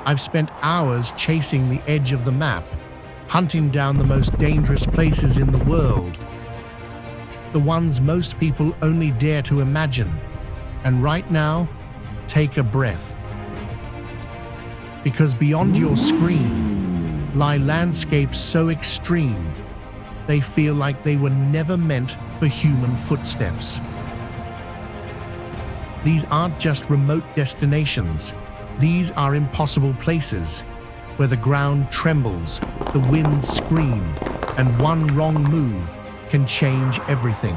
I've spent hours chasing the edge of the map, hunting down the most dangerous places in the world, the ones most people only dare to imagine. And right now, take a breath. Because beyond your screen lie landscapes so extreme, they feel like they were never meant for human footsteps. These aren't just remote destinations. These are impossible places where the ground trembles, the winds scream, and one wrong move can change everything.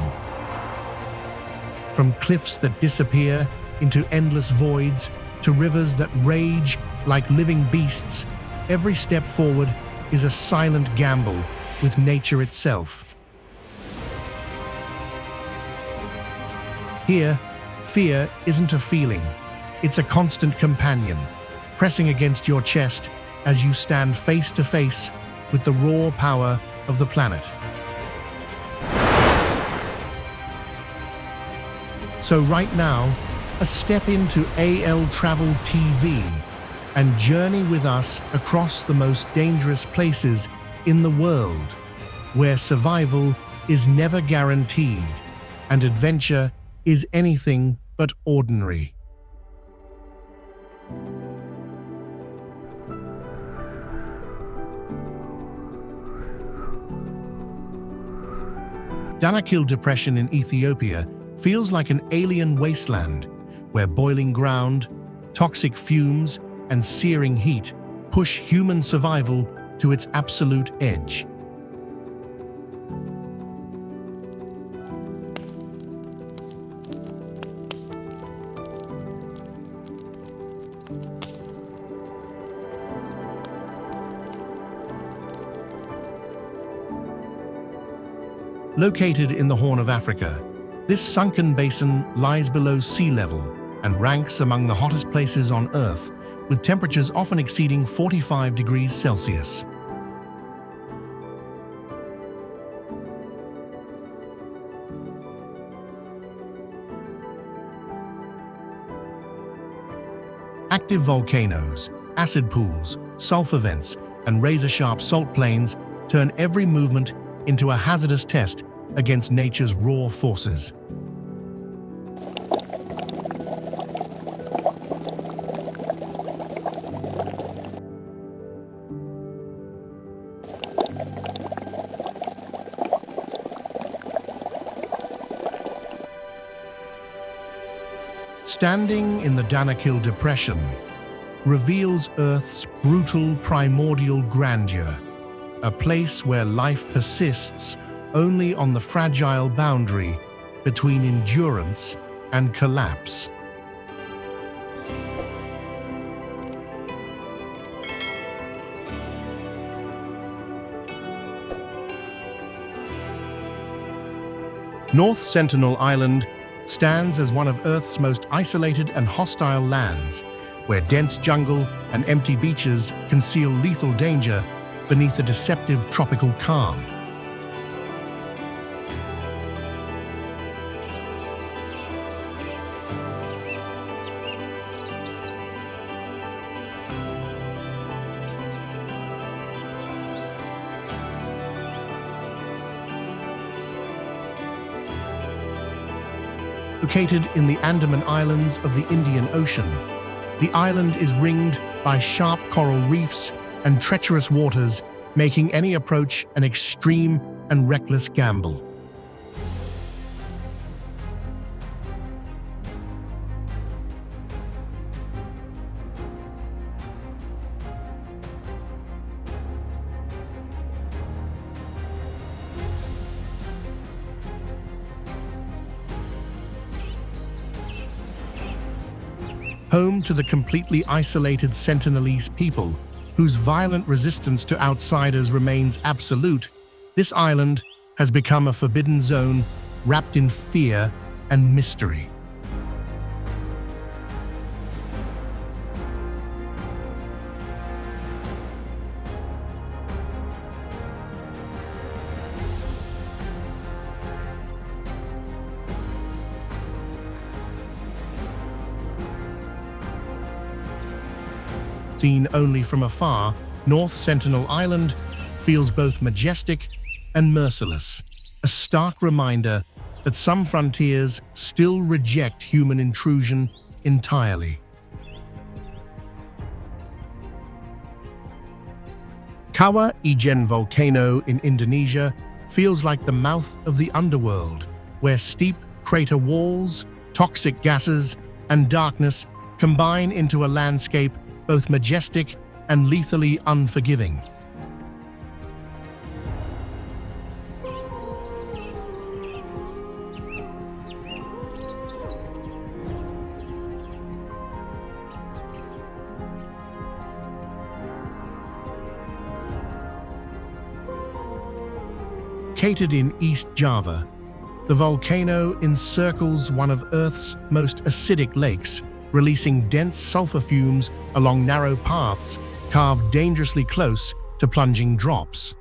From cliffs that disappear into endless voids to rivers that rage like living beasts, every step forward is a silent gamble with nature itself. Here, fear isn't a feeling, it's a constant companion, pressing against your chest as you stand face to face with the raw power of the planet. So right now, a step into AL Travel TV and journey with us across the most dangerous places in the world, where survival is never guaranteed and adventure is anything but ordinary. Danakil Depression in Ethiopia feels like an alien wasteland where boiling ground, toxic fumes, and searing heat push human survival to its absolute edge. Located in the Horn of Africa, this sunken basin lies below sea level and ranks among the hottest places on Earth, with temperatures often exceeding 45 degrees Celsius. Active volcanoes, acid pools, sulfur vents, and razor-sharp salt plains turn every movement into a hazardous test against nature's raw forces. Standing in the Danakil Depression reveals Earth's brutal primordial grandeur, a place where life persists only on the fragile boundary between endurance and collapse. North Sentinel Island stands as one of Earth's most isolated and hostile lands, where dense jungle and empty beaches conceal lethal danger beneath a deceptive tropical calm. Located in the Andaman Islands of the Indian Ocean, the island is ringed by sharp coral reefs and treacherous waters, making any approach an extreme and reckless gamble. Home to the completely isolated Sentinelese people, whose violent resistance to outsiders remains absolute, this island has become a forbidden zone wrapped in fear and mystery. Seen only from afar, North Sentinel Island feels both majestic and merciless, a stark reminder that some frontiers still reject human intrusion entirely. Kawah Ijen volcano in Indonesia feels like the mouth of the underworld, where steep crater walls, toxic gases, and darkness combine into a landscape both majestic and lethally unforgiving. Located in East Java, the volcano encircles one of Earth's most acidic lakes, releasing dense sulfur fumes along narrow paths carved dangerously close to plunging drops.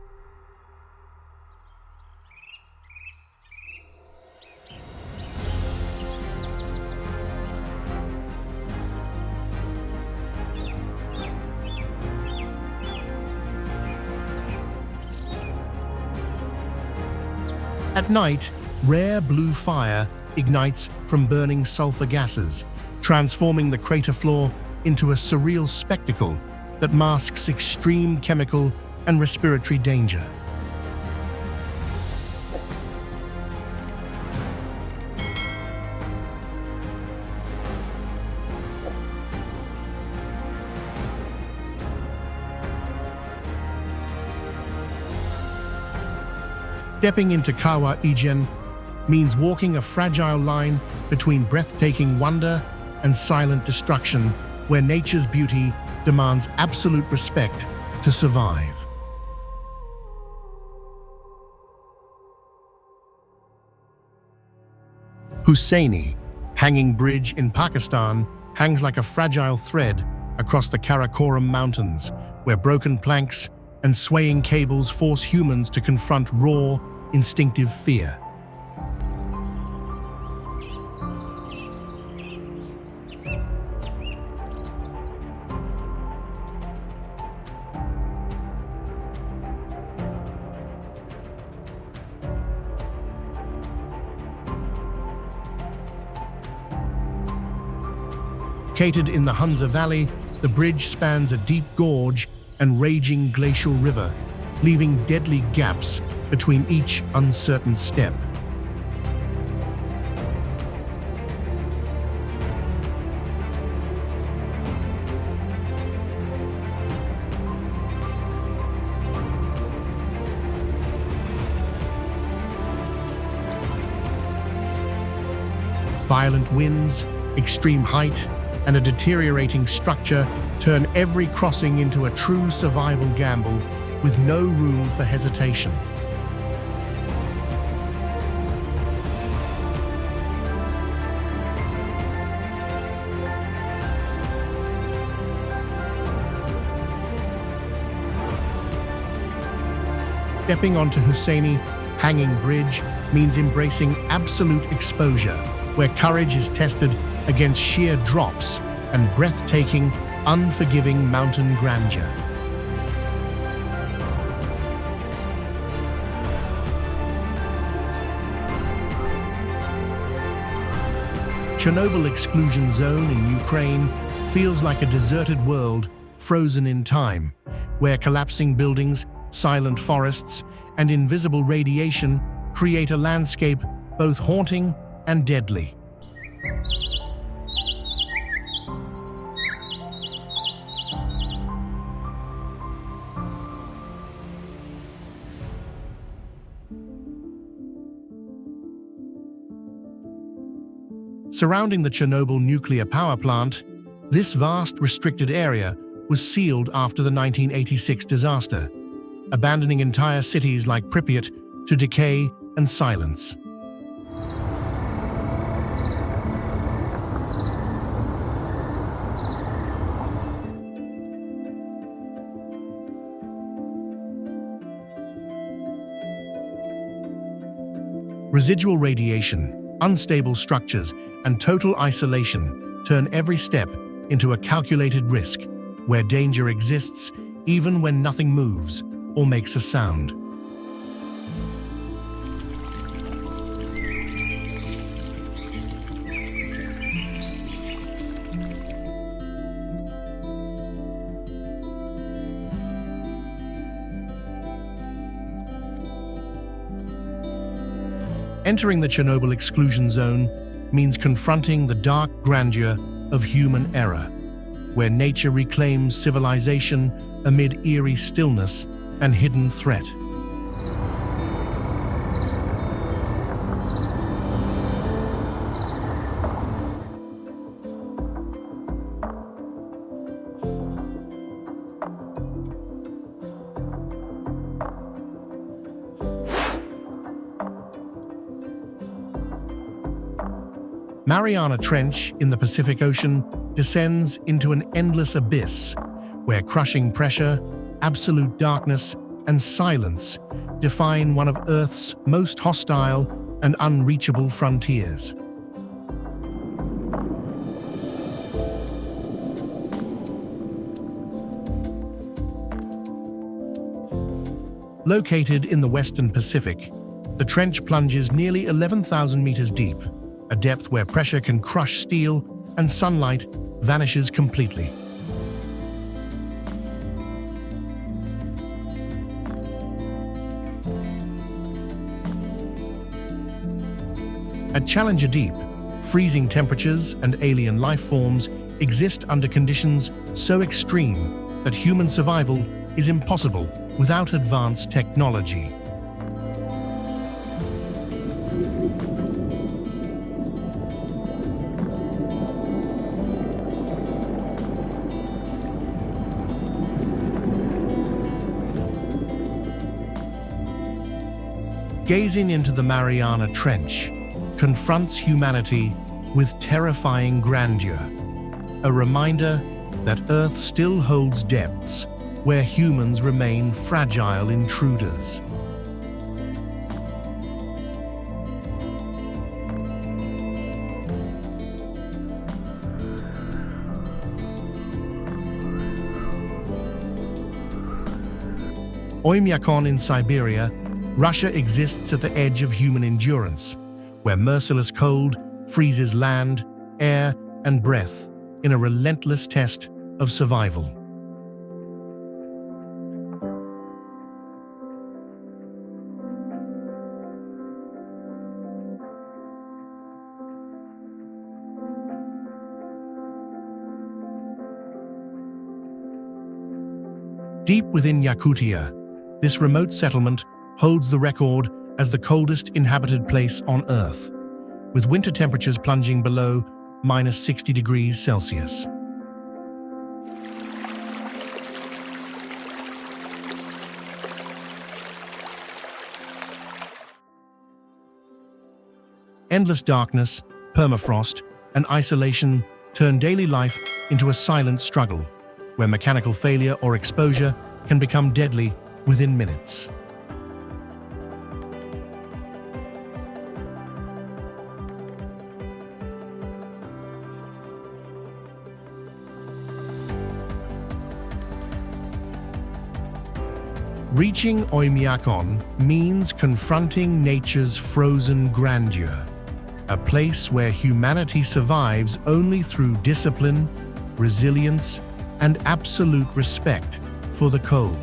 At night, rare blue fire ignites from burning sulfur gases, transforming the crater floor into a surreal spectacle that masks extreme chemical and respiratory danger. Stepping into Kawah Ijen means walking a fragile line between breathtaking wonder and silent destruction, where nature's beauty demands absolute respect to survive. Hussaini Hanging Bridge in Pakistan hangs like a fragile thread across the Karakoram Mountains, where broken planks and swaying cables force humans to confront raw, instinctive fear. Located in the Hunza Valley, the bridge spans a deep gorge and raging glacial river, leaving deadly gaps between each uncertain step. Violent winds, extreme height, and a deteriorating structure turn every crossing into a true survival gamble with no room for hesitation. Stepping onto Hussaini Hanging Bridge means embracing absolute exposure, where courage is tested against sheer drops and breathtaking, unforgiving mountain grandeur. Chernobyl exclusion zone in Ukraine feels like a deserted world frozen in time, where collapsing buildings, silent forests, and invisible radiation create a landscape both haunting and deadly. Surrounding the Chernobyl nuclear power plant, this vast restricted area was sealed after the 1986 disaster, abandoning entire cities like Pripyat to decay and silence. Residual radiation, unstable structures, and total isolation turn every step into a calculated risk, where danger exists even when nothing moves or makes a sound. Entering the Chernobyl exclusion zone means confronting the dark grandeur of human error, where nature reclaims civilization amid eerie stillness and hidden threat. Mariana Trench in the Pacific Ocean descends into an endless abyss where crushing pressure, absolute darkness, and silence define one of Earth's most hostile and unreachable frontiers. Located in the Western Pacific, the trench plunges nearly 11,000 meters deep, a depth where pressure can crush steel and sunlight vanishes completely. At Challenger Deep, freezing temperatures and alien life forms exist under conditions so extreme that human survival is impossible without advanced technology. Gazing into the Mariana Trench confronts humanity with terrifying grandeur, a reminder that Earth still holds depths where humans remain fragile intruders. Oymyakon in Siberia, Russia exists at the edge of human endurance, where merciless cold freezes land, air, and breath in a relentless test of survival. Deep within Yakutia, this remote settlement holds the record as the coldest inhabited place on Earth, with winter temperatures plunging below -60 degrees Celsius. Endless darkness, permafrost, and isolation turn daily life into a silent struggle, where mechanical failure or exposure can become deadly within minutes. Reaching Oymyakon means confronting nature's frozen grandeur, a place where humanity survives only through discipline, resilience, and absolute respect for the cold.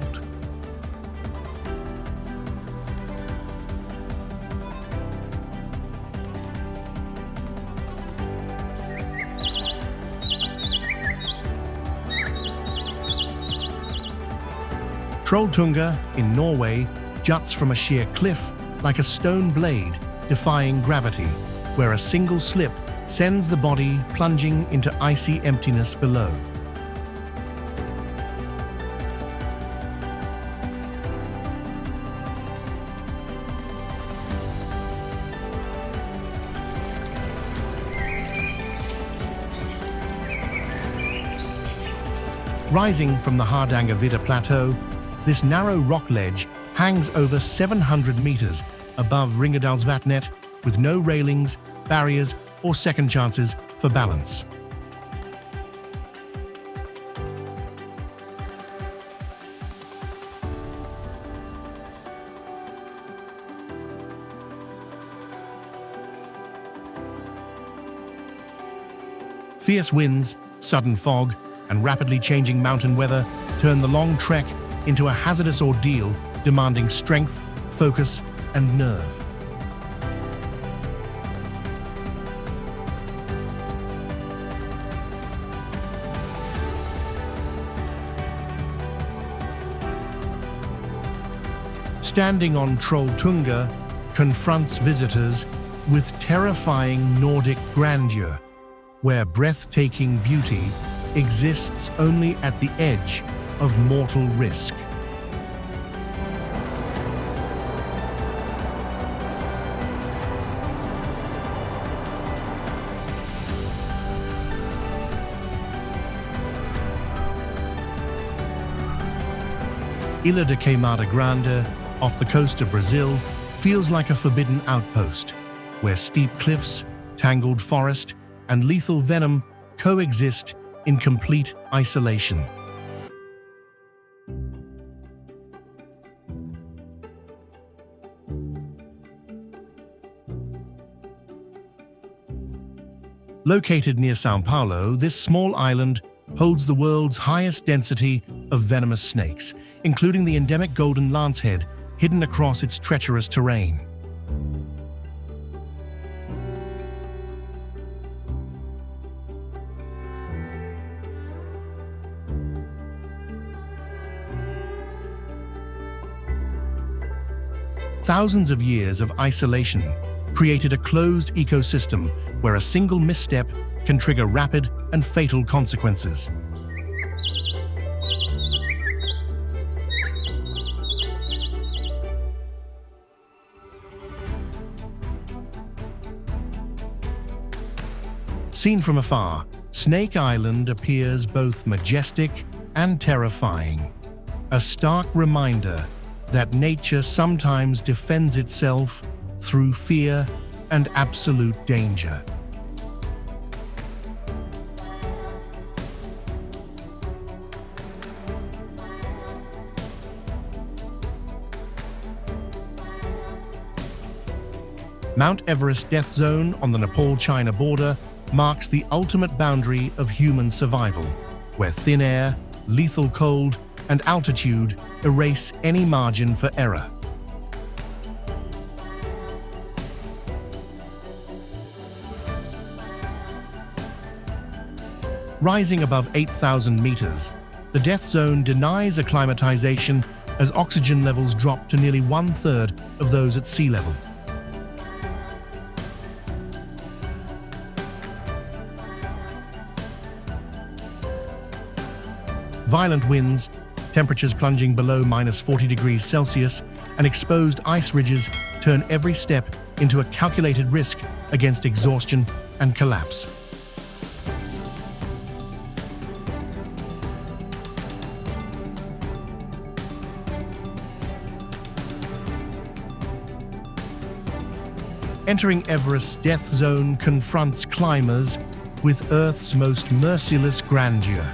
Trolltunga in Norway juts from a sheer cliff like a stone blade defying gravity, where a single slip sends the body plunging into icy emptiness below. Rising from the Hardangervidda Plateau, this narrow rock ledge hangs over 700 meters above Ringedalsvatnet with no railings, barriers, or second chances for balance. Fierce winds, sudden fog, and rapidly changing mountain weather turn the long trek into a hazardous ordeal demanding strength, focus, and nerve. Standing on Trolltunga confronts visitors with terrifying Nordic grandeur, where breathtaking beauty exists only at the edge of mortal risk. Ilha de Queimada Grande, off the coast of Brazil, feels like a forbidden outpost, where steep cliffs, tangled forest, and lethal venom coexist in complete isolation. Located near São Paulo, this small island holds the world's highest density of venomous snakes, including the endemic golden lancehead hidden across its treacherous terrain. Thousands of years of isolation created a closed ecosystem where a single misstep can trigger rapid and fatal consequences. Seen from afar, Snake Island appears both majestic and terrifying, a stark reminder that nature sometimes defends itself through fear and absolute danger. Mount Everest Death Zone on the Nepal-China border marks the ultimate boundary of human survival, where thin air, lethal cold, and altitude erase any margin for error. Rising above 8,000 meters, the death zone denies acclimatization as oxygen levels drop to nearly 1/3 of those at sea level. Violent winds, temperatures plunging below -40 degrees Celsius, and exposed ice ridges turn every step into a calculated risk against exhaustion and collapse. Entering Everest's death zone confronts climbers with Earth's most merciless grandeur,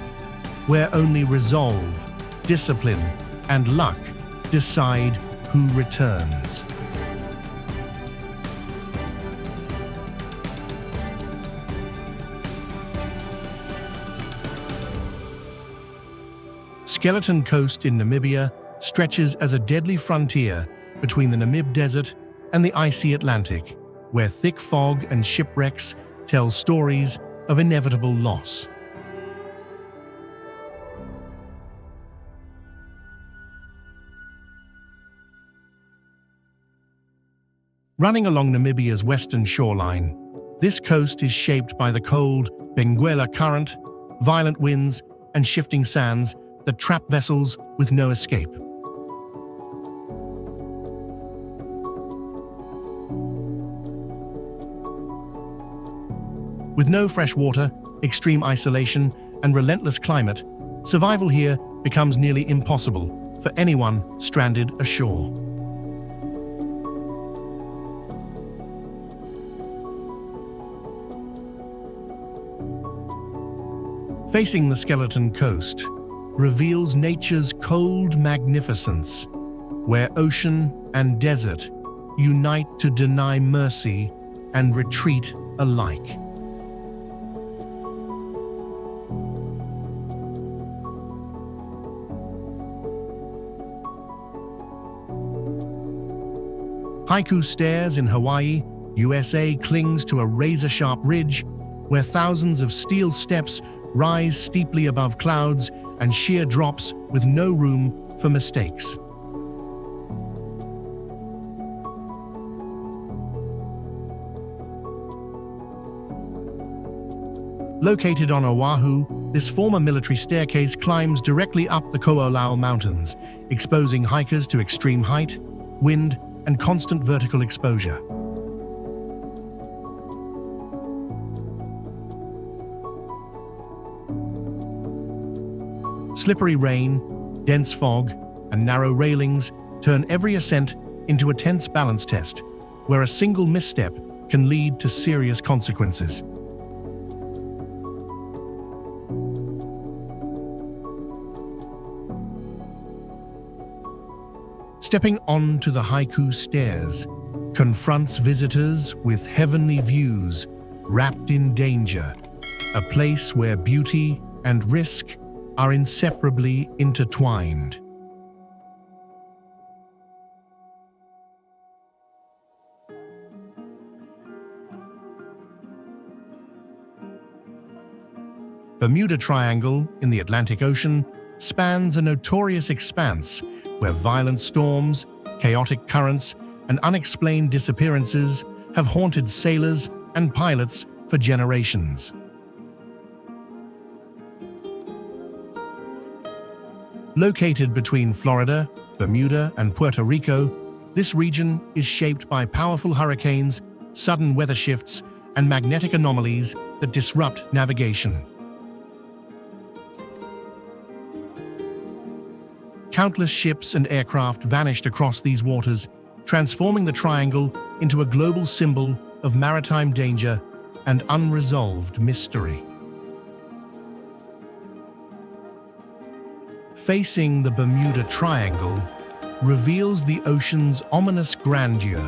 where only resolve, discipline, and luck decide who returns. Skeleton Coast in Namibia stretches as a deadly frontier between the Namib Desert and the icy Atlantic, where thick fog and shipwrecks tell stories of inevitable loss. Running along Namibia's western shoreline, this coast is shaped by the cold Benguela Current, violent winds, and shifting sands that trap vessels with no escape. With no fresh water, extreme isolation, and relentless climate, survival here becomes nearly impossible for anyone stranded ashore. Facing the Skeleton Coast reveals nature's cold magnificence, where ocean and desert unite to deny mercy and retreat alike. Haiku Stairs in Hawaii, USA clings to a razor-sharp ridge where thousands of steel steps rise steeply above clouds and sheer drops with no room for mistakes. Located on Oahu, this former military staircase climbs directly up the Ko'olau Mountains, exposing hikers to extreme height, wind, and constant vertical exposure. Slippery rain, dense fog, and narrow railings turn every ascent into a tense balance test, where a single misstep can lead to serious consequences. Stepping onto the Haiku Stairs confronts visitors with heavenly views wrapped in danger, a place where beauty and risk are inseparably intertwined. Bermuda Triangle in the Atlantic Ocean spans a notorious expanse where violent storms, chaotic currents, and unexplained disappearances have haunted sailors and pilots for generations. Located between Florida, Bermuda, and Puerto Rico, this region is shaped by powerful hurricanes, sudden weather shifts, and magnetic anomalies that disrupt navigation. Countless ships and aircraft vanished across these waters, transforming the triangle into a global symbol of maritime danger and unresolved mystery. Facing the Bermuda Triangle reveals the ocean's ominous grandeur,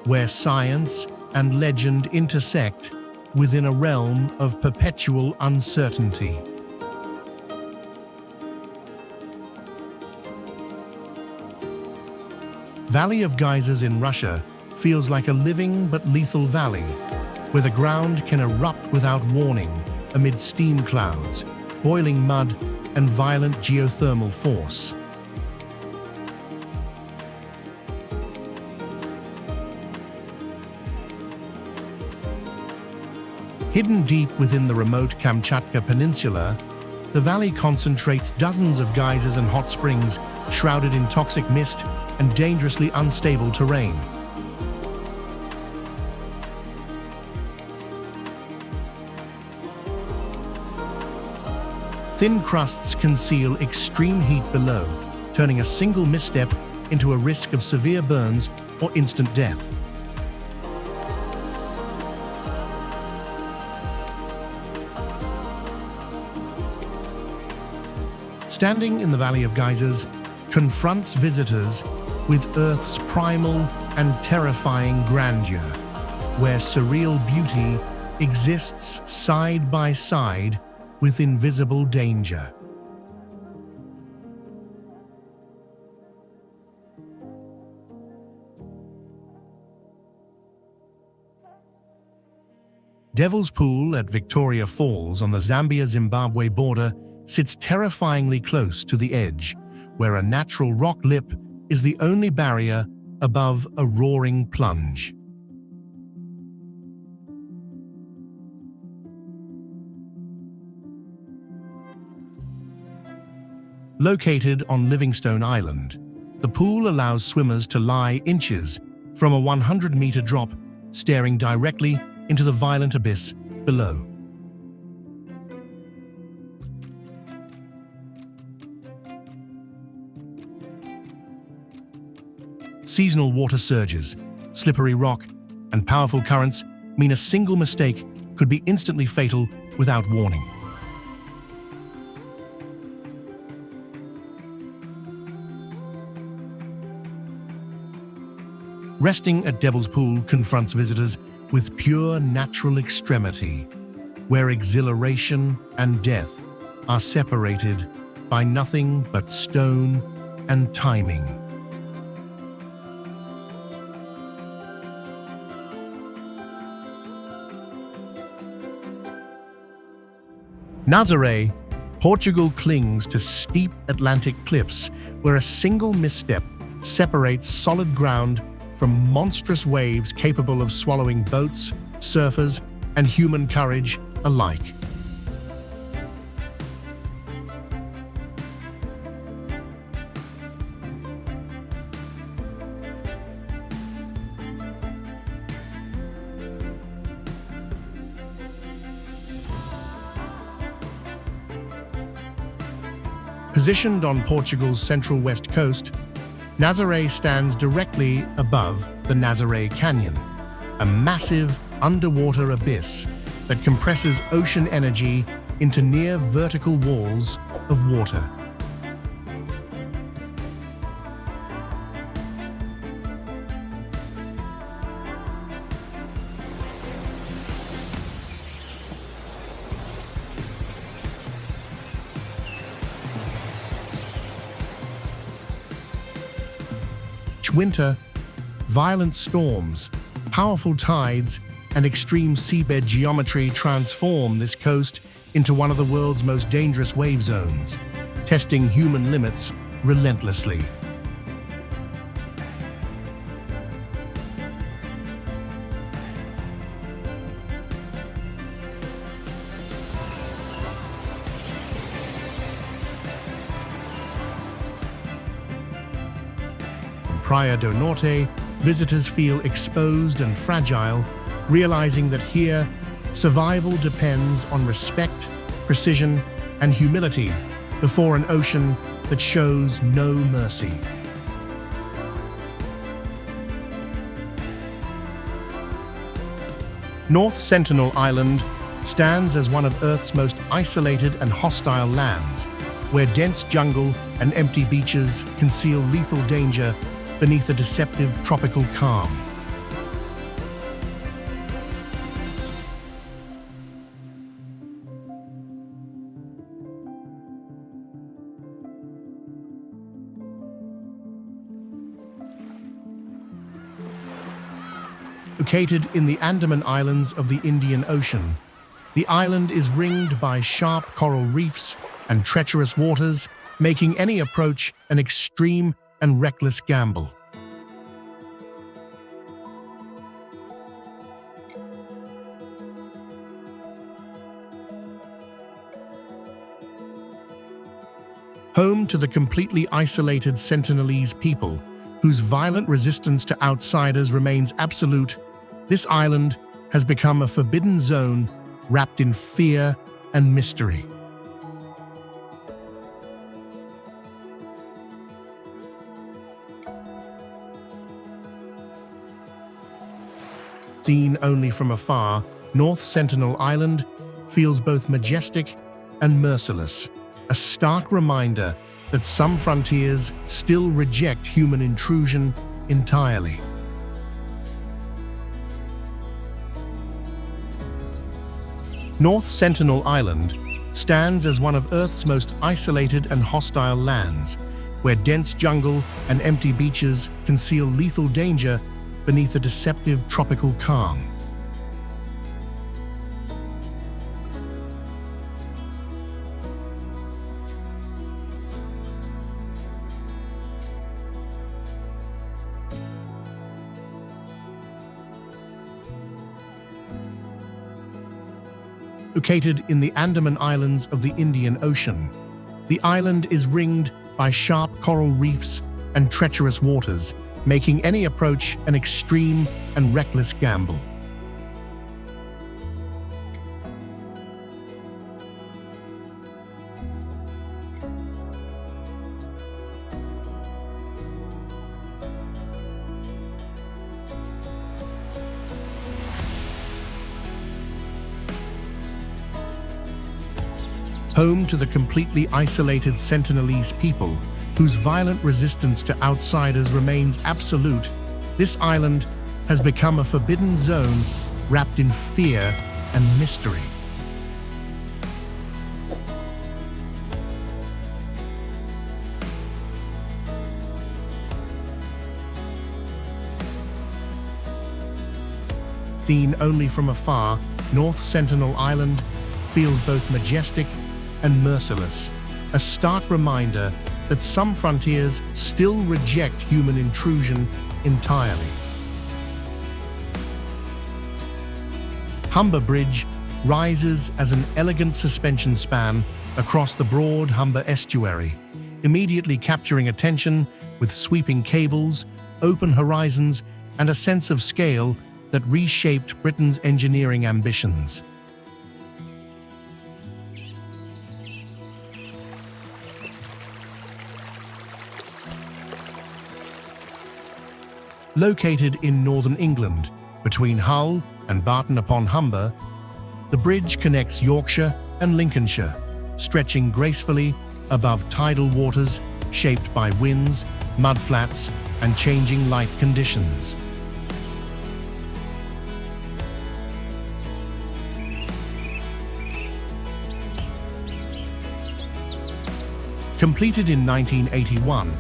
where science and legend intersect within a realm of perpetual uncertainty. Valley of Geysers in Russia feels like a living but lethal valley, where the ground can erupt without warning amid steam clouds, boiling mud, and violent geothermal force. Hidden deep within the remote Kamchatka Peninsula, the valley concentrates dozens of geysers and hot springs shrouded in toxic mist and dangerously unstable terrain. Thin crusts conceal extreme heat below, turning a single misstep into a risk of severe burns or instant death. Standing in the Valley of Geysers confronts visitors with Earth's primal and terrifying grandeur, where surreal beauty exists side by side with invisible danger. Devil's Pool at Victoria Falls on the Zambia-Zimbabwe border sits terrifyingly close to the edge, where a natural rock lip is the only barrier above a roaring plunge. Located on Livingstone Island, the pool allows swimmers to lie inches from a 100-meter drop, staring directly into the violent abyss below. Seasonal water surges, slippery rock, and powerful currents mean a single mistake could be instantly fatal without warning. Resting at Devil's Pool confronts visitors with pure natural extremity, where exhilaration and death are separated by nothing but stone and timing. Nazaré, Portugal clings to steep Atlantic cliffs where a single misstep separates solid ground from monstrous waves capable of swallowing boats, surfers, and human courage alike. Positioned on Portugal's central west coast, Nazaré stands directly above the Nazaré Canyon, a massive underwater abyss that compresses ocean energy into near vertical walls of water. Winter, violent storms, powerful tides, and extreme seabed geometry transform this coast into one of the world's most dangerous wave zones, testing human limits relentlessly. Praia do Norte, visitors feel exposed and fragile, realizing that here, survival depends on respect, precision, and humility before an ocean that shows no mercy. North Sentinel Island stands as one of Earth's most isolated and hostile lands, where dense jungle and empty beaches conceal lethal danger beneath a deceptive tropical calm. Located in the Andaman Islands of the Indian Ocean, the island is ringed by sharp coral reefs and treacherous waters, making any approach an extreme and reckless gamble. Home to the completely isolated Sentinelese people, whose violent resistance to outsiders remains absolute, this island has become a forbidden zone wrapped in fear and mystery. Seen only from afar, North Sentinel Island feels both majestic and merciless, a stark reminder that some frontiers still reject human intrusion entirely. North Sentinel Island stands as one of Earth's most isolated and hostile lands, where dense jungle and empty beaches conceal lethal danger beneath a deceptive tropical calm. Located in the Andaman Islands of the Indian Ocean, the island is ringed by sharp coral reefs and treacherous waters, making any approach an extreme and reckless gamble. Home to the completely isolated Sentinelese people, whose violent resistance to outsiders remains absolute, this island has become a forbidden zone wrapped in fear and mystery. Seen only from afar, North Sentinel Island feels both majestic and merciless, a stark reminder that some frontiers still reject human intrusion entirely. Humber Bridge rises as an elegant suspension span across the broad Humber estuary, immediately capturing attention with sweeping cables, open horizons, and a sense of scale that reshaped Britain's engineering ambitions. Located in northern England, between Hull and Barton-upon-Humber, the bridge connects Yorkshire and Lincolnshire, stretching gracefully above tidal waters shaped by winds, mudflats, and changing light conditions. Completed in 1981,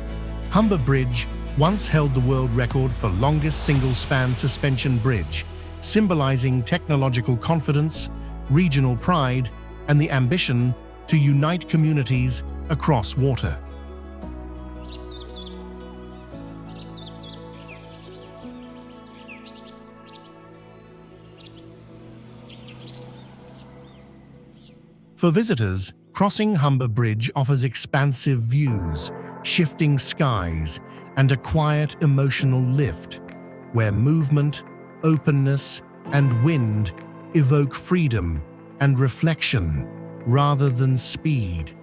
Humber Bridge once held the world record for longest single-span suspension bridge, symbolizing technological confidence, regional pride, and the ambition to unite communities across water. For visitors, crossing Humber Bridge offers expansive views, shifting skies, and a quiet emotional lift, where movement, openness, and wind evoke freedom and reflection rather than speed.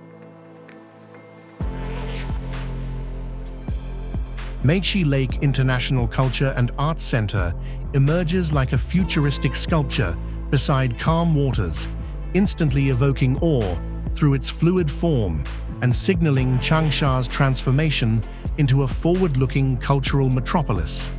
Makeshea Lake International Culture and Arts Centre emerges like a futuristic sculpture beside calm waters, instantly evoking awe through its fluid form and signaling Changsha's transformation into a forward-looking cultural metropolis.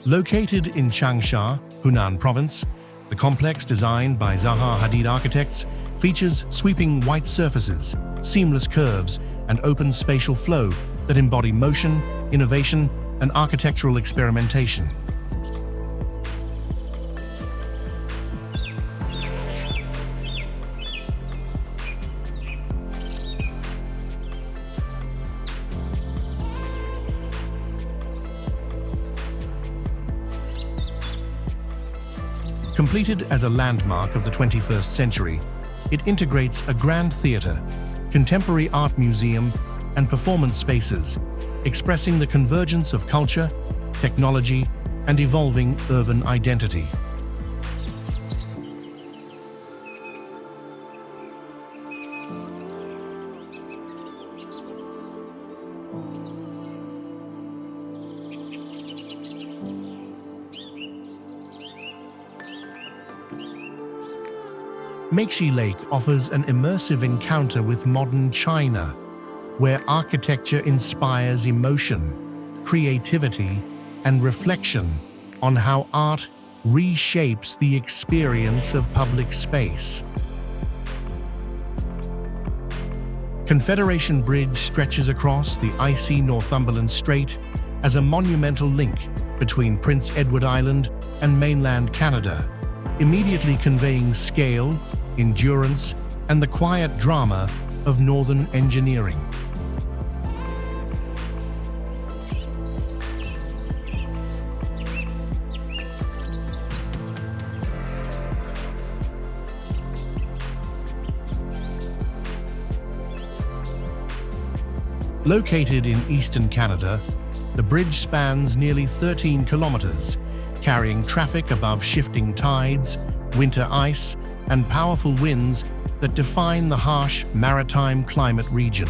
Located in Changsha, Hunan Province, the complex designed by Zaha Hadid Architects features sweeping white surfaces, seamless curves, and open spatial flow that embody motion, innovation, and architectural experimentation. Completed as a landmark of the 21st century, it integrates a grand theatre, contemporary art museum, and performance spaces, expressing the convergence of culture, technology, and evolving urban identity. Makeshea Lake offers an immersive encounter with modern China, where architecture inspires emotion, creativity, and reflection on how art reshapes the experience of public space. Confederation Bridge stretches across the icy Northumberland Strait as a monumental link between Prince Edward Island and mainland Canada, immediately conveying scale, endurance, and the quiet drama of northern engineering. Located in eastern Canada, the bridge spans nearly 13 kilometers, carrying traffic above shifting tides, winter ice, and powerful winds that define the harsh maritime climate region.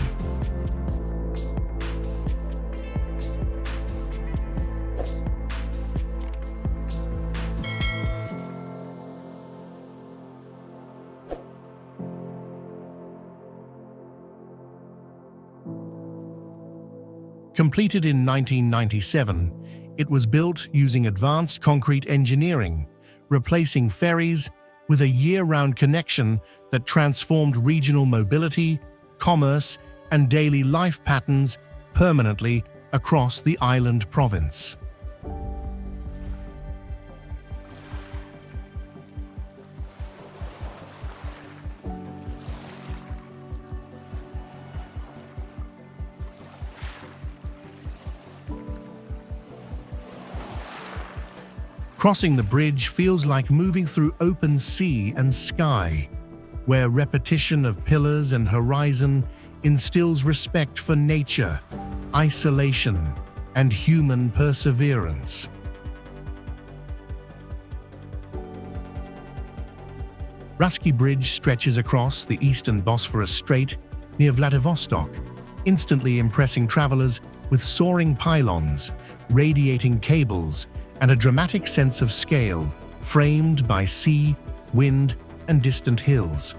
Completed in 1997, It was built using advanced concrete engineering, replacing ferries with a year-round connection that transformed regional mobility, commerce, and daily life patterns permanently across the island province. Crossing the bridge feels like moving through open sea and sky, where repetition of pillars and horizon instills respect for nature, isolation, and human perseverance. Russky Bridge stretches across the eastern Bosphorus Strait near Vladivostok, instantly impressing travelers with soaring pylons, radiating cables, and a dramatic sense of scale, framed by sea, wind, and distant hills.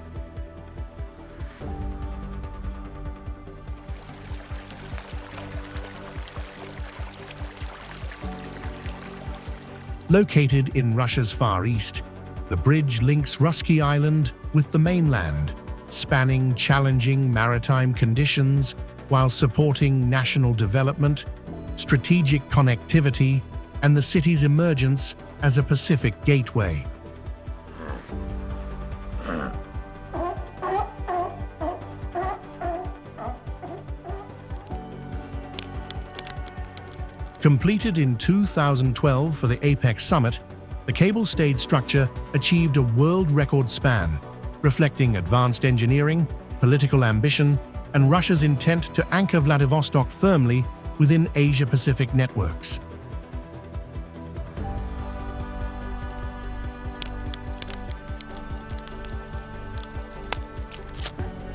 Located in Russia's Far East, the bridge links Russky Island with the mainland, spanning challenging maritime conditions while supporting national development, strategic connectivity, and the city's emergence as a Pacific gateway. Completed in 2012 for the Apex Summit, the cable-stayed structure achieved a world record span, reflecting advanced engineering, political ambition, and Russia's intent to anchor Vladivostok firmly within Asia-Pacific networks.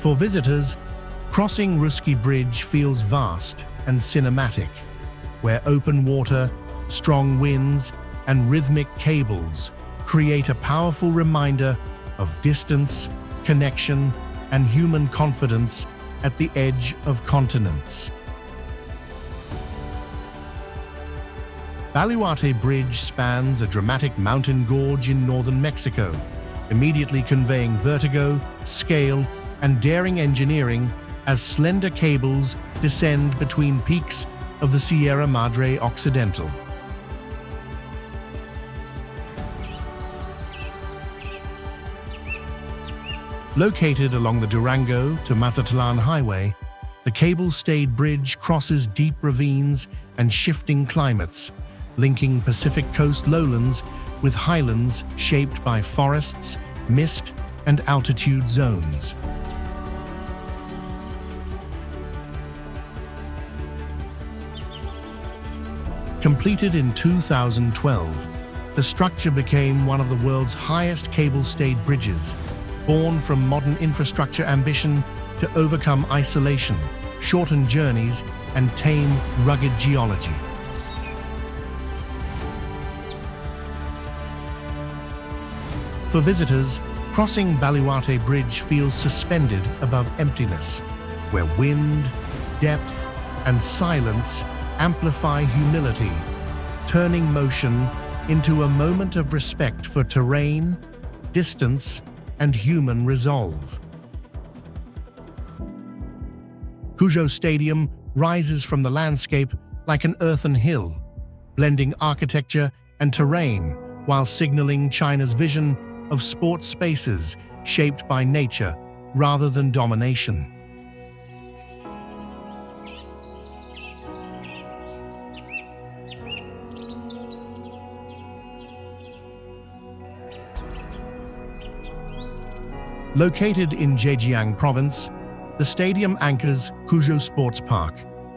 For visitors, crossing Russky Bridge feels vast and cinematic, where open water, strong winds, and rhythmic cables create a powerful reminder of distance, connection, and human confidence at the edge of continents. Baluarte Bridge spans a dramatic mountain gorge in northern Mexico, immediately conveying vertigo, scale, and daring engineering as slender cables descend between peaks of the Sierra Madre Occidental. Located along the Durango to Mazatlan Highway, the cable-stayed bridge crosses deep ravines and shifting climates, linking Pacific Coast lowlands with highlands shaped by forests, mist, and altitude zones. Completed in 2012, the structure became one of the world's highest cable-stayed bridges, born from modern infrastructure ambition to overcome isolation, shorten journeys, and tame rugged geology. For visitors, crossing Baluarte Bridge feels suspended above emptiness, where wind, depth, and silence amplify humility, turning motion into a moment of respect for terrain, distance, and human resolve. Cuzhou Stadium rises from the landscape like an earthen hill, blending architecture and terrain while signaling China's vision of sports spaces shaped by nature rather than domination. Located in Zhejiang Province, the stadium anchors Cuzhou Sports Park,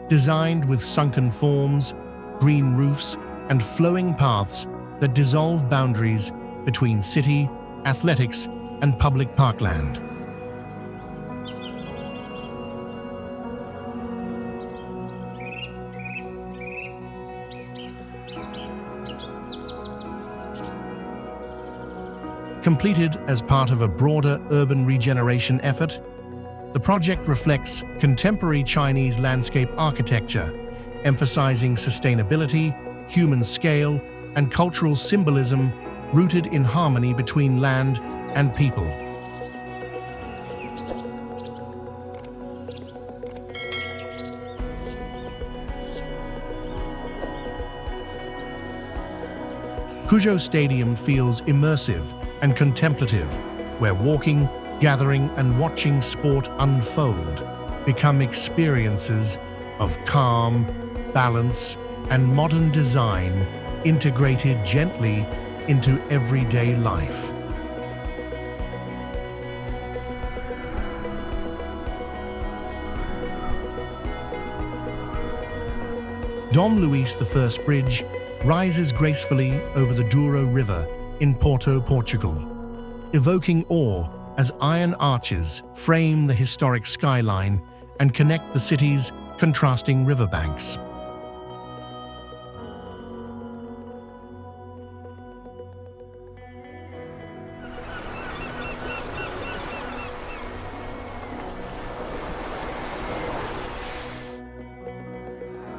designed with sunken forms, green roofs, and flowing paths that dissolve boundaries between city, athletics, and public parkland. Completed as part of a broader urban regeneration effort, the project reflects contemporary Chinese landscape architecture, emphasizing sustainability, human scale, and cultural symbolism rooted in harmony between land and people. Cujo Stadium feels immersive and contemplative, where walking, gathering, and watching sport unfold become experiences of calm, balance, and modern design integrated gently into everyday life. Dom Luis I Bridge rises gracefully over the Douro River in Porto, Portugal, evoking awe as iron arches frame the historic skyline and connect the city's contrasting riverbanks.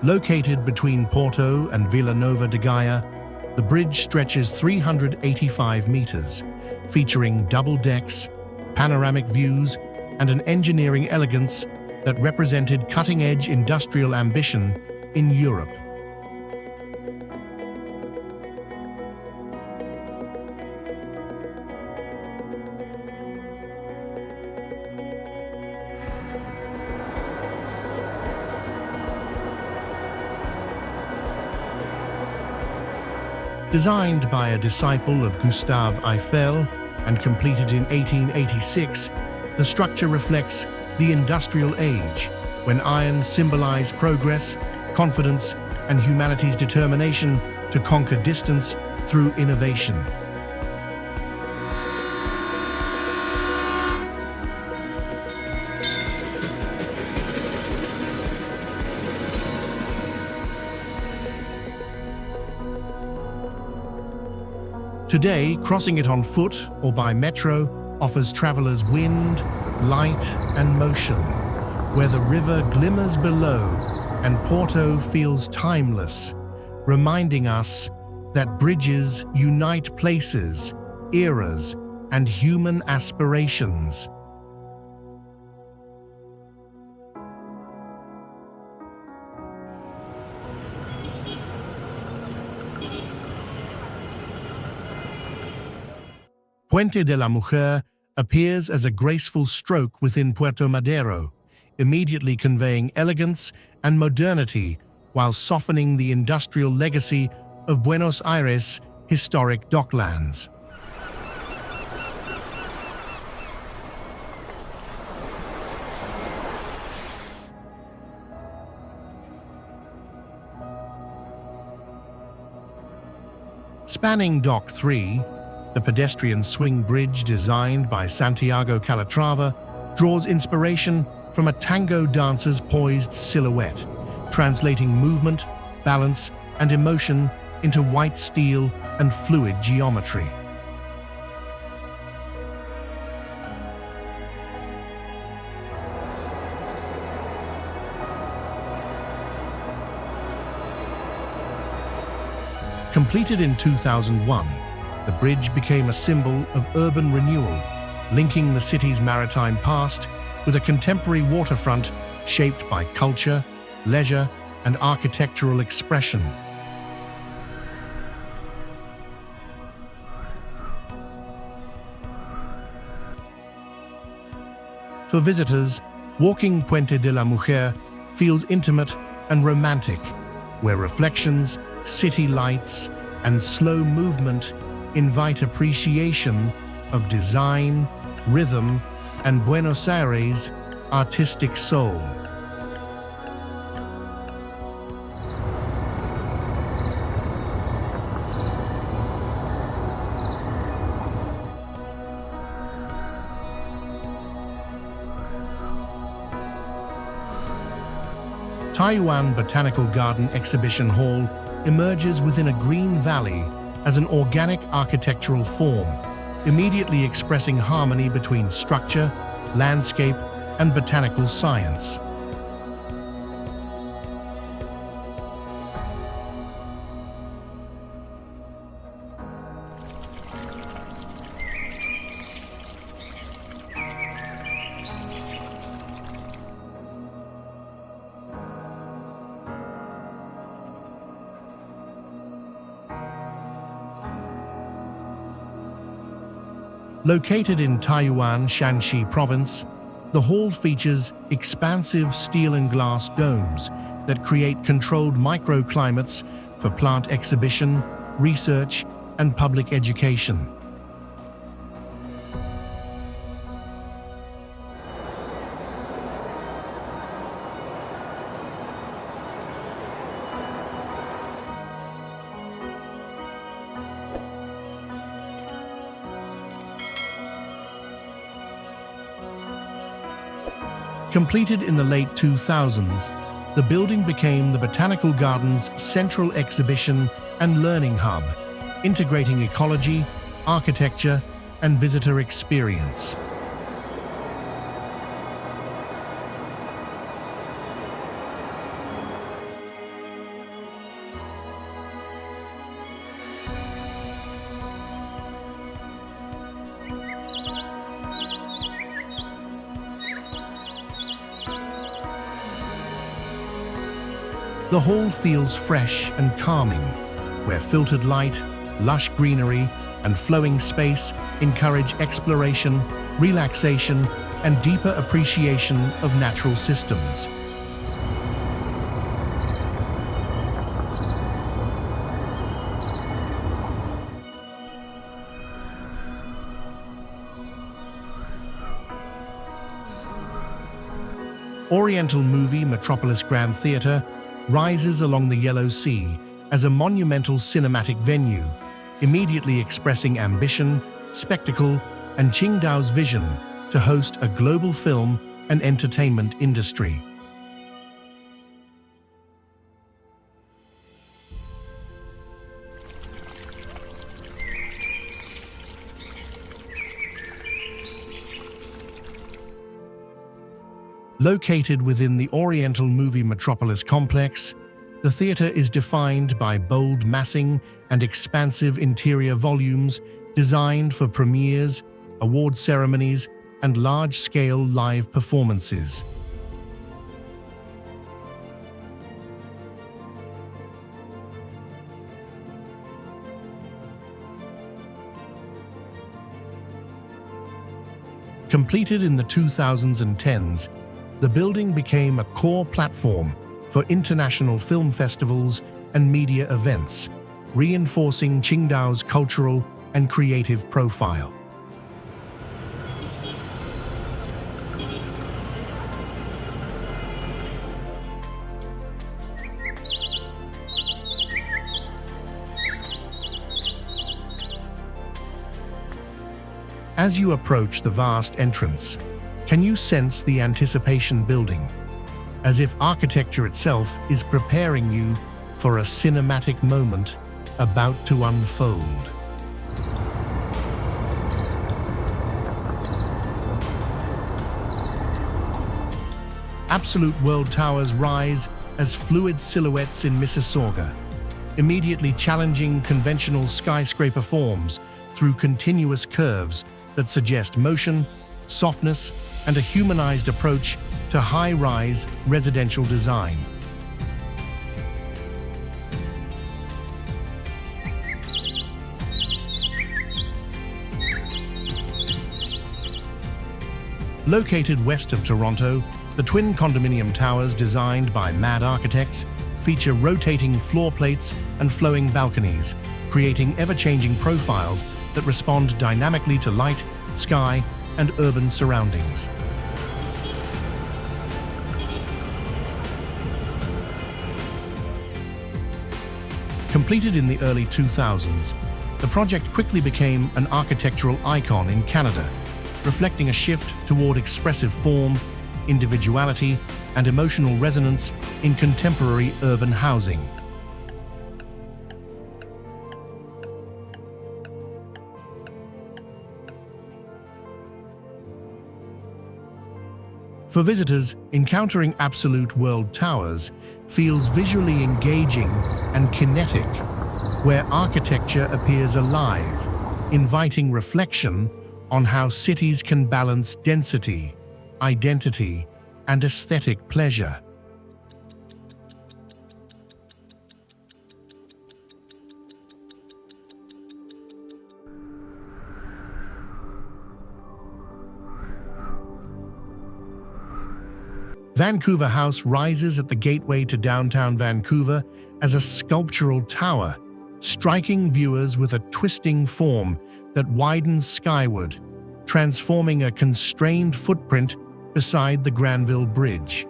Located between Porto and Vila Nova de Gaia, the bridge stretches 385 meters, featuring double decks, panoramic views, and an engineering elegance that represented cutting-edge industrial ambition in Europe. Designed by a disciple of Gustave Eiffel and completed in 1886, the structure reflects the industrial age, when iron symbolized progress, confidence, and humanity's determination to conquer distance through innovation. Today, crossing it on foot or by metro offers travelers wind, light, and motion, where the river glimmers below and Porto feels timeless, reminding us that bridges unite places, eras, and human aspirations. Puente de la Mujer appears as a graceful stroke within Puerto Madero, immediately conveying elegance and modernity while softening the industrial legacy of Buenos Aires' historic docklands. Spanning Dock 3, the pedestrian swing bridge designed by Santiago Calatrava draws inspiration from a tango dancer's poised silhouette, translating movement, balance, and emotion into white steel and fluid geometry. Completed in 2001, the bridge became a symbol of urban renewal, linking the city's maritime past with a contemporary waterfront shaped by culture, leisure, and architectural expression. For visitors, walking Puente de la Mujer feels intimate and romantic, where reflections, city lights, and slow movement invite appreciation of design, rhythm, and Buenos Aires' artistic soul. Taiyuan Botanical Garden Exhibition Hall emerges within a green valley as an organic architectural form, immediately expressing harmony between structure, landscape, and botanical science. Located in Taiyuan, Shanxi Province, the hall features expansive steel and glass domes that create controlled microclimates for plant exhibition, research, and public education. Completed in the late 2000s, the building became the Botanical Gardens' central exhibition and learning hub, integrating ecology, architecture, and visitor experience. The hall feels fresh and calming, where filtered light, lush greenery, and flowing space encourage exploration, relaxation, and deeper appreciation of natural systems. Oriental Movie Metropolis Grand Theatre rises along the Yellow Sea as a monumental cinematic venue, immediately expressing ambition, spectacle, and Qingdao's vision to host a global film and entertainment industry. Located within the Oriental Movie Metropolis complex, the theatre is defined by bold massing and expansive interior volumes designed for premieres, award ceremonies, and large-scale live performances. Completed in the 2010s, the building became a core platform for international film festivals and media events, reinforcing Qingdao's cultural and creative profile. As you approach the vast entrance, can you sense the anticipation building, as if architecture itself is preparing you for a cinematic moment about to unfold? Absolute World Towers rise as fluid silhouettes in Mississauga, immediately challenging conventional skyscraper forms through continuous curves that suggest motion, softness, and a humanized approach to high-rise residential design. Located west of Toronto, the twin condominium towers designed by Mad Architects feature rotating floor plates and flowing balconies, creating ever-changing profiles that respond dynamically to light, sky, and urban surroundings. Completed in the early 2000s, the project quickly became an architectural icon in Canada, reflecting a shift toward expressive form, individuality, and emotional resonance in contemporary urban housing. For visitors, encountering Absolute World Towers feels visually engaging and kinetic, where architecture appears alive, inviting reflection on how cities can balance density, identity, and aesthetic pleasure. Vancouver House rises at the gateway to downtown Vancouver as a sculptural tower, striking viewers with a twisting form that widens skyward, transforming a constrained footprint beside the Granville Bridge.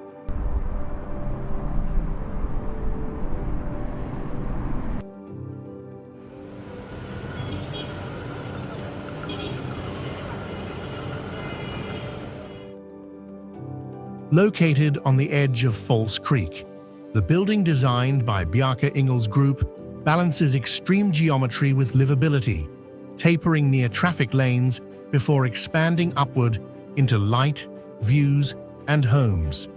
Located on the edge of False Creek, the building designed by Bjarke Ingels Group balances extreme geometry with livability, tapering near traffic lanes before expanding upward into light, views, and homes.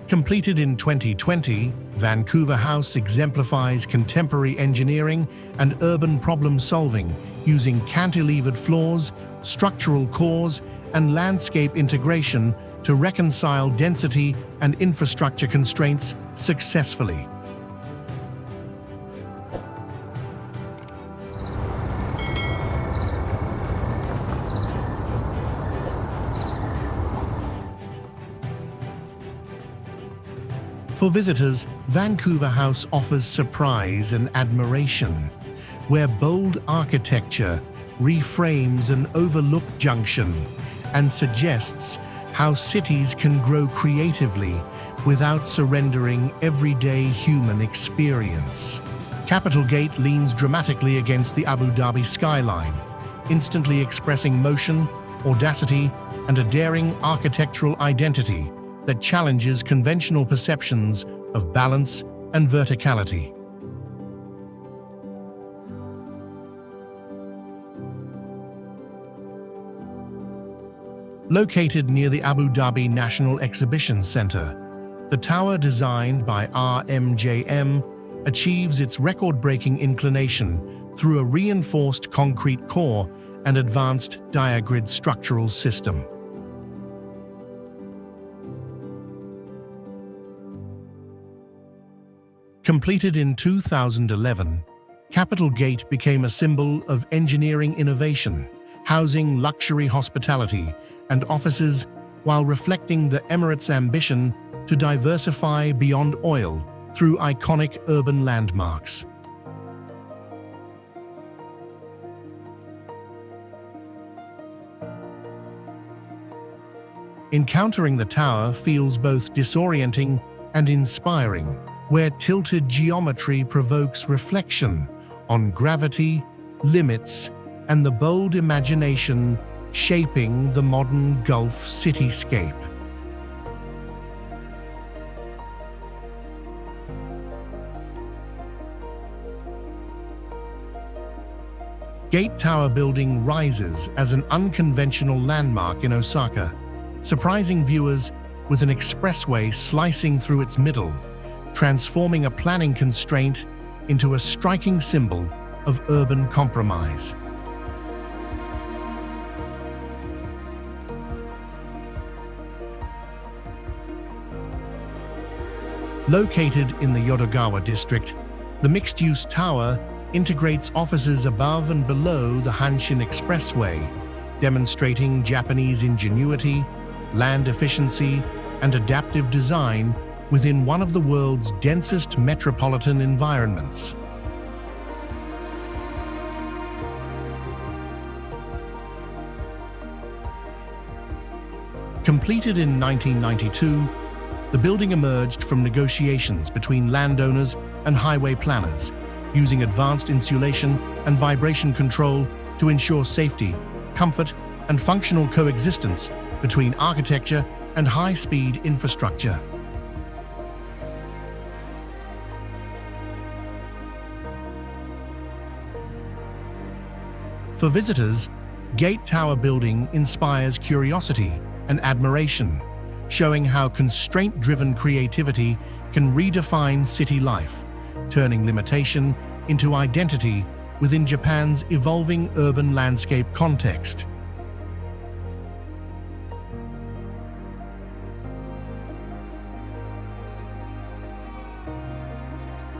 Completed in 2020, Vancouver House exemplifies contemporary engineering and urban problem-solving using cantilevered floors, structural cores, and landscape integration to reconcile density and infrastructure constraints successfully. For visitors, Vancouver House offers surprise and admiration, where bold architecture reframes an overlooked junction and suggests how cities can grow creatively without surrendering everyday human experience. Capitol Gate leans dramatically against the Abu Dhabi skyline, instantly expressing motion, audacity, and a daring architectural identity that challenges conventional perceptions of balance and verticality. Located near the Abu Dhabi National Exhibition Centre, the tower designed by RMJM achieves its record-breaking inclination through a reinforced concrete core and advanced diagrid structural system. Completed in 2011, Capitol Gate became a symbol of engineering innovation, housing luxury hospitality and offices while reflecting the Emirates' ambition to diversify beyond oil through iconic urban landmarks. Encountering the tower feels both disorienting and inspiring, where tilted geometry provokes reflection on gravity, limits, and the bold imagination shaping the modern Gulf cityscape. Gate Tower building rises as an unconventional landmark in Osaka, surprising viewers with an expressway slicing through its middle, transforming a planning constraint into a striking symbol of urban compromise. Located in the Yodogawa district, the mixed-use tower integrates offices above and below the Hanshin Expressway, demonstrating Japanese ingenuity, land efficiency, and adaptive design within one of the world's densest metropolitan environments. Completed in 1992, the building emerged from negotiations between landowners and highway planners, using advanced insulation and vibration control to ensure safety, comfort, and functional coexistence between architecture and high-speed infrastructure. For visitors, Gate Tower building inspires curiosity and admiration, showing how constraint-driven creativity can redefine city life, turning limitation into identity within Japan's evolving urban landscape context.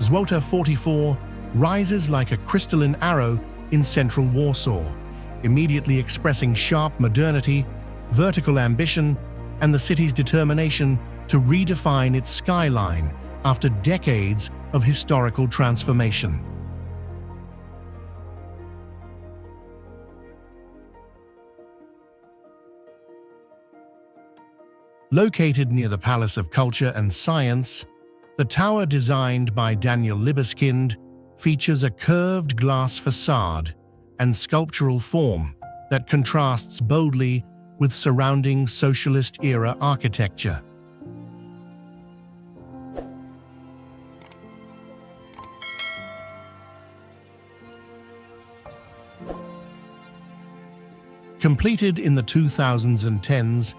Złota 44 rises like a crystalline arrow in central Warsaw, immediately expressing sharp modernity, vertical ambition, and the city's determination to redefine its skyline after decades of historical transformation. Located near the Palace of Culture and Science, the tower, designed by Daniel Libeskind, features a curved glass facade and sculptural form that contrasts boldly with surrounding socialist-era architecture. Completed in the 2010s,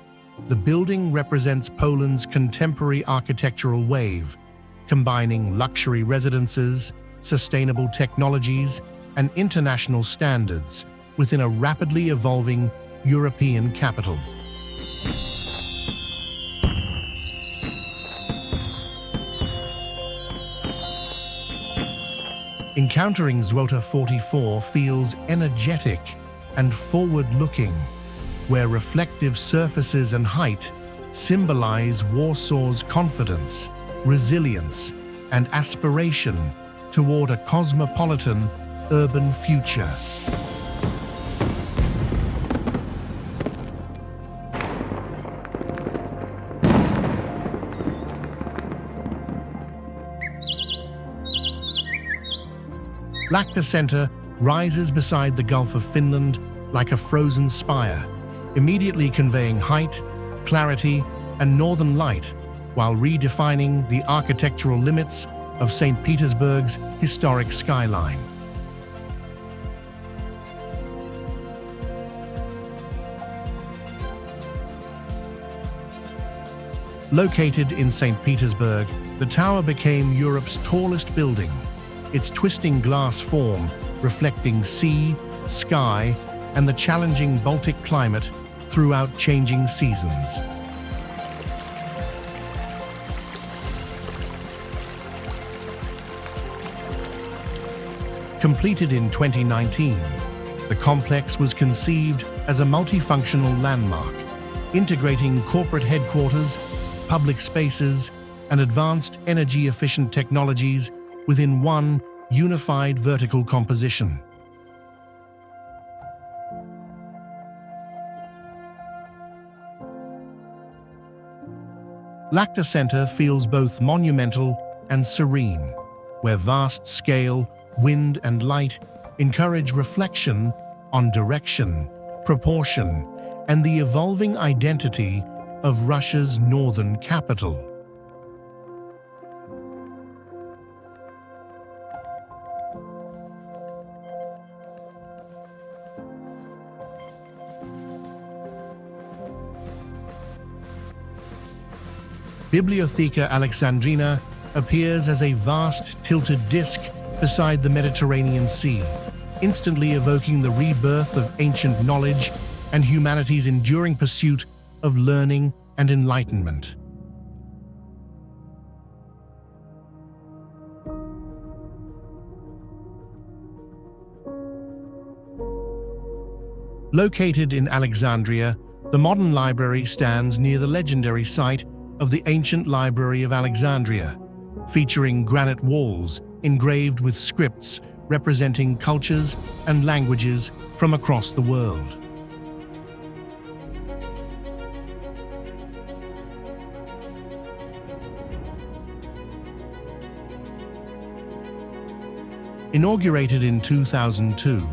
the building represents Poland's contemporary architectural wave, combining luxury residences, sustainable technologies, and international standards within a rapidly evolving European capital. Encountering Złota 44 feels energetic and forward-looking, where reflective surfaces and height symbolize Warsaw's confidence, resilience, and aspiration toward a cosmopolitan, urban future. Lahti Center rises beside the Gulf of Finland like a frozen spire, immediately conveying height, clarity, and northern light, while redefining the architectural limits of St. Petersburg's historic skyline. Located in St. Petersburg, the tower became Europe's tallest building, its twisting glass form reflecting sea, sky, and the challenging Baltic climate throughout changing seasons. Completed in 2019, the complex was conceived as a multifunctional landmark, integrating corporate headquarters, public spaces, and advanced energy-efficient technologies within one unified vertical composition. Lahti Center feels both monumental and serene, where vast scale, wind, and light encourage reflection on direction, proportion, and the evolving identity of Russia's northern capital. Bibliotheca Alexandrina appears as a vast tilted disc beside the Mediterranean Sea, instantly evoking the rebirth of ancient knowledge and humanity's enduring pursuit of learning and enlightenment. Located in Alexandria, the modern library stands near the legendary site of the ancient Library of Alexandria, featuring granite walls engraved with scripts representing cultures and languages from across the world. Inaugurated in 2002,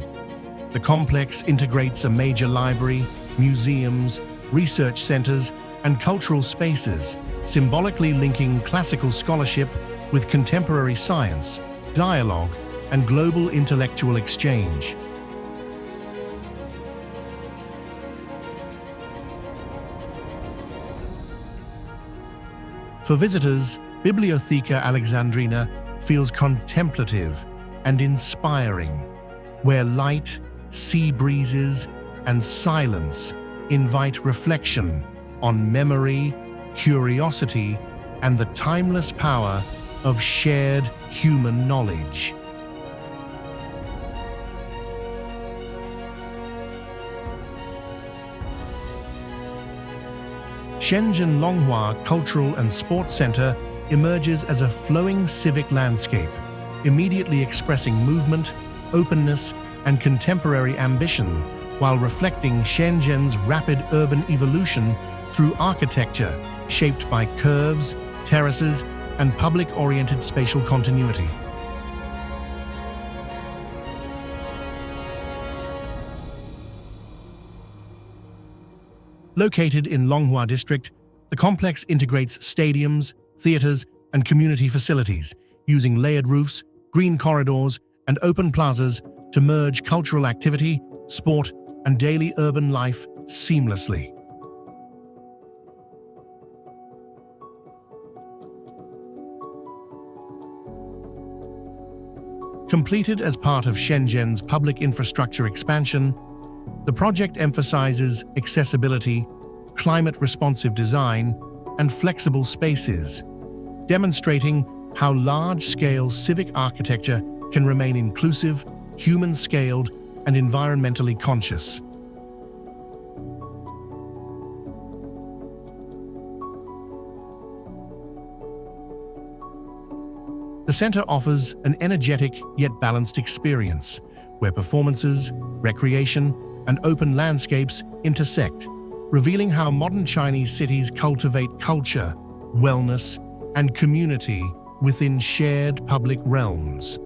the complex integrates a major library, museums, research centers, and cultural spaces, symbolically linking classical scholarship with contemporary science, dialogue, and global intellectual exchange. For visitors, Bibliotheca Alexandrina feels contemplative and inspiring, where light, sea breezes, and silence invite reflection on memory, curiosity, and the timeless power of shared human knowledge. Shenzhen Longhua Cultural and Sports Center emerges as a flowing civic landscape, immediately expressing movement, openness, and contemporary ambition, while reflecting Shenzhen's rapid urban evolution through architecture shaped by curves, terraces, and public-oriented spatial continuity. Located in Longhua District, the complex integrates stadiums, theaters, and community facilities, using layered roofs, green corridors, and open plazas to merge cultural activity, sport, and daily urban life seamlessly. Completed as part of Shenzhen's public infrastructure expansion, the project emphasizes accessibility, climate-responsive design, and flexible spaces, demonstrating how large-scale civic architecture can remain inclusive, human-scaled, and environmentally conscious. The center offers an energetic yet balanced experience, where performances, recreation, and open landscapes intersect, revealing how modern Chinese cities cultivate culture, wellness, and community within shared public realms.